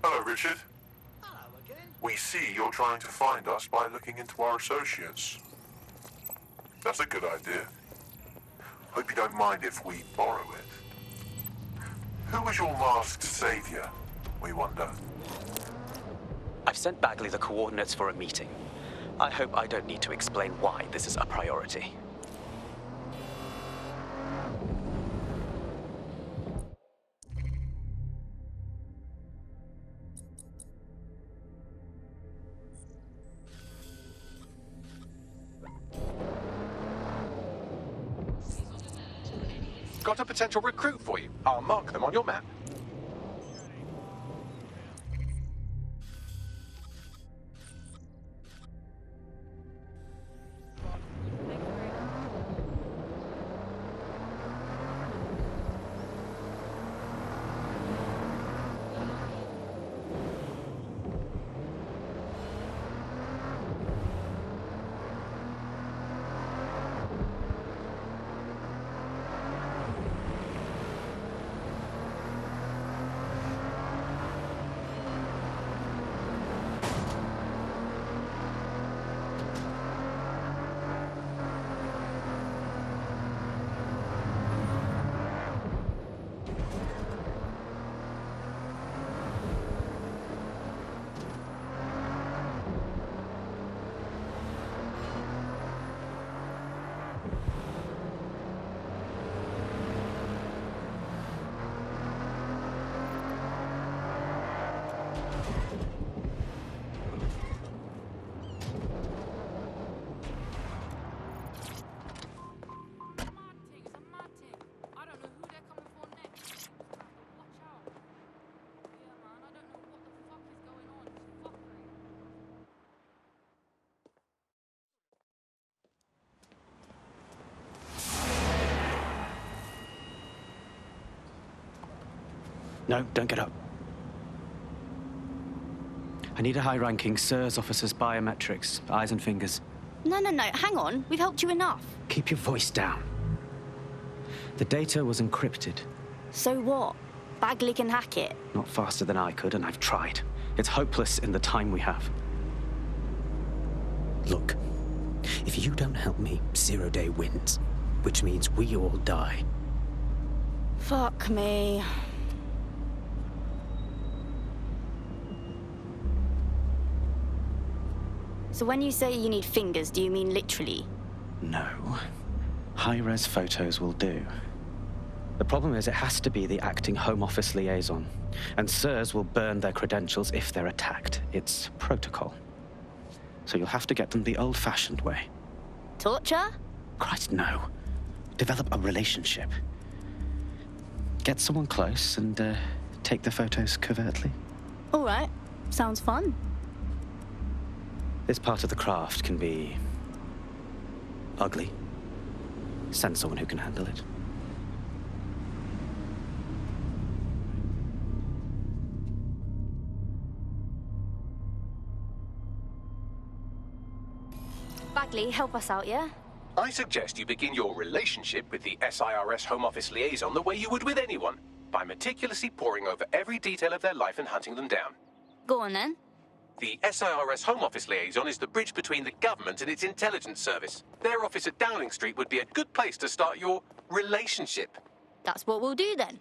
Hello, Richard. We see you're trying to find us by looking into our associates. That's a good idea. Hope you don't mind if we borrow it. Who was your masked savior, we wonder? I've sent Bagley the coordinates for a meeting. I hope I don't need to explain why this is a priority. Got a potential recruit for you. I'll mark them on your map. No, don't get up. I need a high-ranking SIRS officer's biometrics, eyes and fingers. No, hang on. We've helped you enough. Keep your voice down. The data was encrypted. So what? Bagley can hack it. Not faster than I could, and I've tried. It's hopeless in the time we have. Look, if you don't help me, Zero Day wins, which means we all die. Fuck me. So when you say you need fingers, do you mean literally? No. High-res photos will do. The problem is it has to be the acting Home Office liaison, and SIRS will burn their credentials if they're attacked. It's protocol. So you'll have to get them the old-fashioned way. Torture? Christ, no. Develop a relationship. Get someone close and take the photos covertly. All right. Sounds fun. This part of the craft can be ugly. Send someone who can handle it. Bagley, help us out, yeah? I suggest you begin your relationship with the SIRS Home Office liaison the way you would with anyone, by meticulously poring over every detail of their life and hunting them down. Go on, then. The SIRS Home Office liaison is the bridge between the government and its intelligence service. Their office at Downing Street would be a good place to start your relationship. That's what we'll do, then.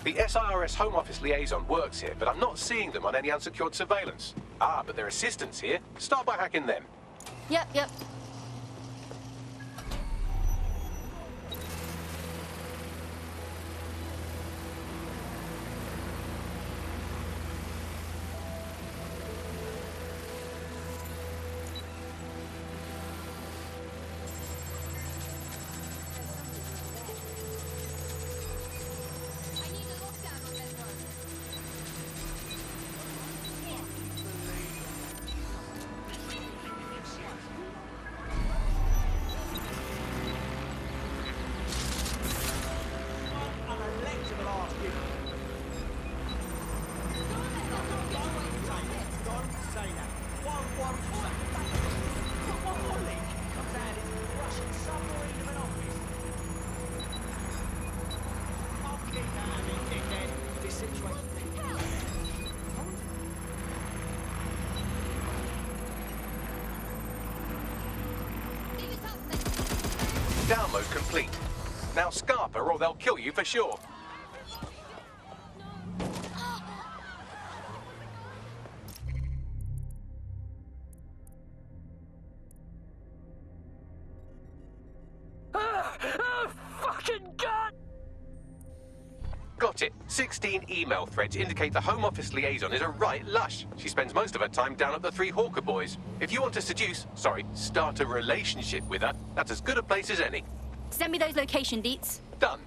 The SIRS Home Office liaison works here, but I'm not seeing them on any unsecured surveillance. Ah, but their assistants here. Start by hacking them. Yep. Download complete. Now Scarper or they'll kill you for sure. Fucking God! Got it. 16 email threads indicate the Home Office liaison is a right lush. She spends most of her time down at the Three Hawker Boys. If you want to start a relationship with her, that's as good a place as any. Send me those location deets. Done.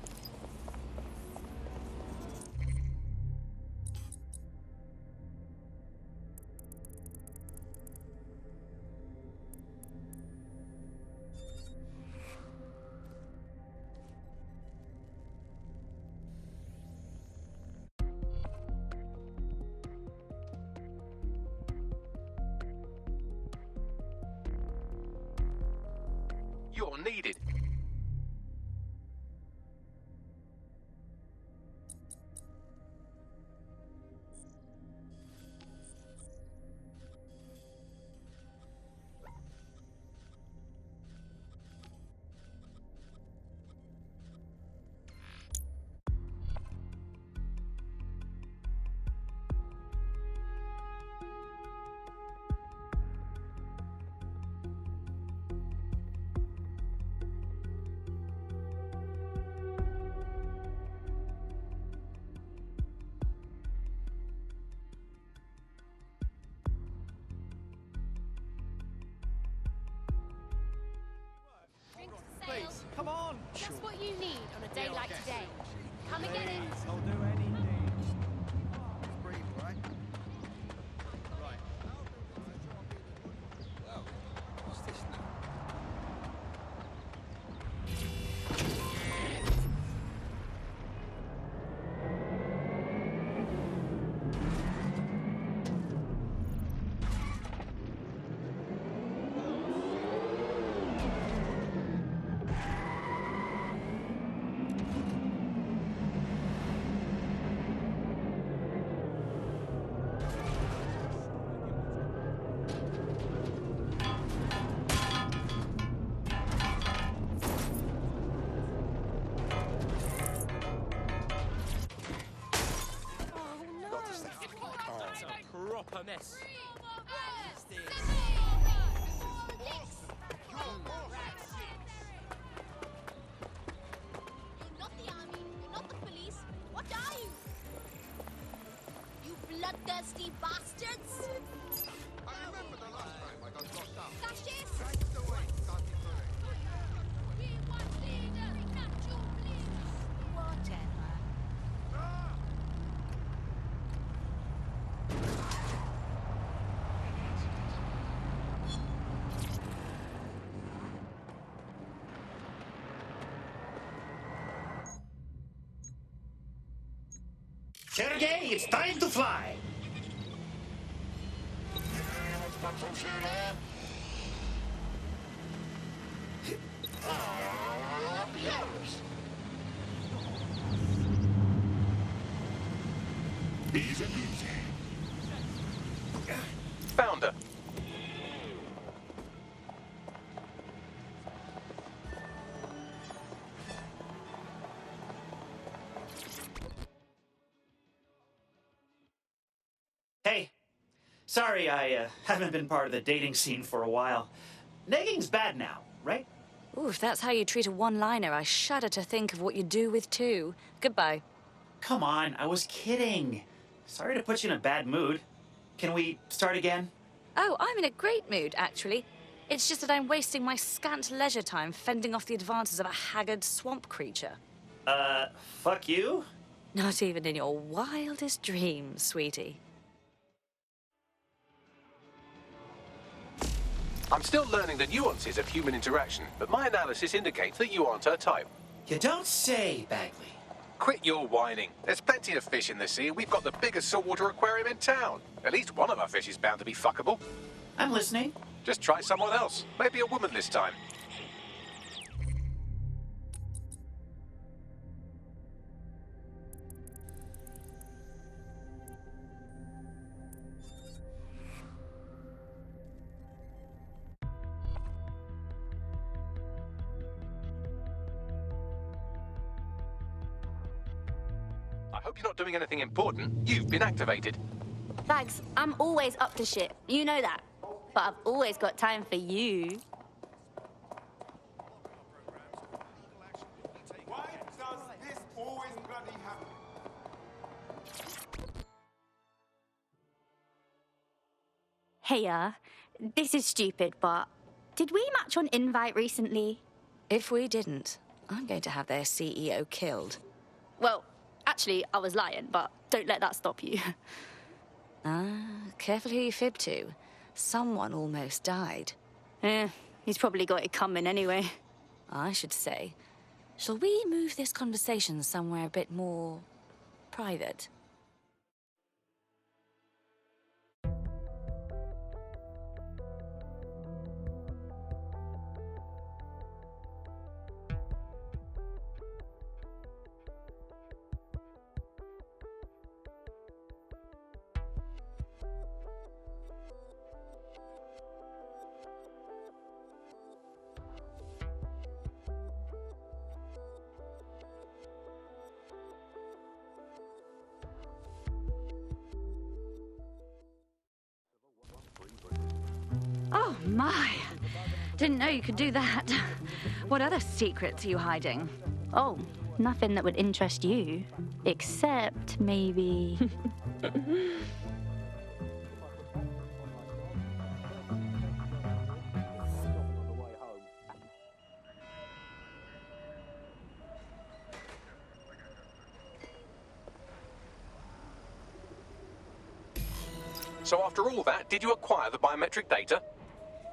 You're needed. Please, come on! Just what you need on a day like today. Come and get it. I'll do anything. Breathe, right? Right. Well, what's this now? Proper mess. You're not the army. You're not the police. What are you? You bloodthirsty bastards! I remember the last time I got locked up. Fascists! Right away, starting We want leaders, not your leaders. Whatever. Sergei, it's time to fly! Found her. Sorry, I haven't been part of the dating scene for a while. Negging's bad now, right? Ooh, if that's how you treat a one-liner, I shudder to think of what you do with two. Goodbye. Come on, I was kidding. Sorry to put you in a bad mood. Can we start again? Oh, I'm in a great mood, actually. It's just that I'm wasting my scant leisure time fending off the advances of a haggard swamp creature. Fuck you? Not even in your wildest dreams, sweetie. I'm still learning the nuances of human interaction, but my analysis indicates that you aren't her type. You don't say, Bagley. Quit your whining. There's plenty of fish in the sea, and we've got the biggest saltwater aquarium in town. At least one of our fish is bound to be fuckable. I'm listening. Just try someone else. Maybe a woman this time. I hope you're not doing anything important. You've been activated. Bags, I'm always up to shit. You know that. But I've always got time for you. Why does this always bloody happen? Hey, this is stupid, but did we match on Invite recently? If we didn't, I'm going to have their CEO killed. Well, actually, I was lying, but don't let that stop you. Careful who you fib to. Someone almost died. He's probably got it coming anyway. I should say. Shall we move this conversation somewhere a bit more private? Oh, my. Didn't know you could do that. What other secrets are you hiding? Oh, nothing that would interest you. Except maybe... So after all that, did you acquire the biometric data?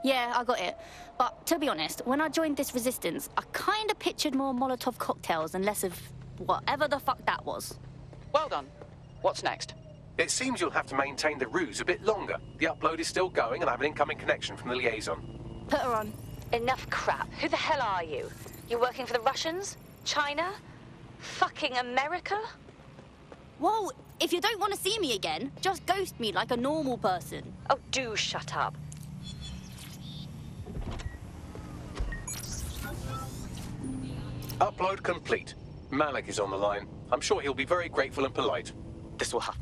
Yeah, I got it. But to be honest, when I joined this resistance, I kind of pictured more Molotov cocktails and less of whatever the fuck that was. Well done. What's next? It seems you'll have to maintain the ruse a bit longer. The upload is still going and I have an incoming connection from the liaison. Put her on. Enough crap. Who the hell are you? You working for the Russians? China? Fucking America? Whoa, if you don't want to see me again, just ghost me like a normal person. Oh, do shut up. Upload complete. Malik is on the line. I'm sure he'll be very grateful and polite. This will have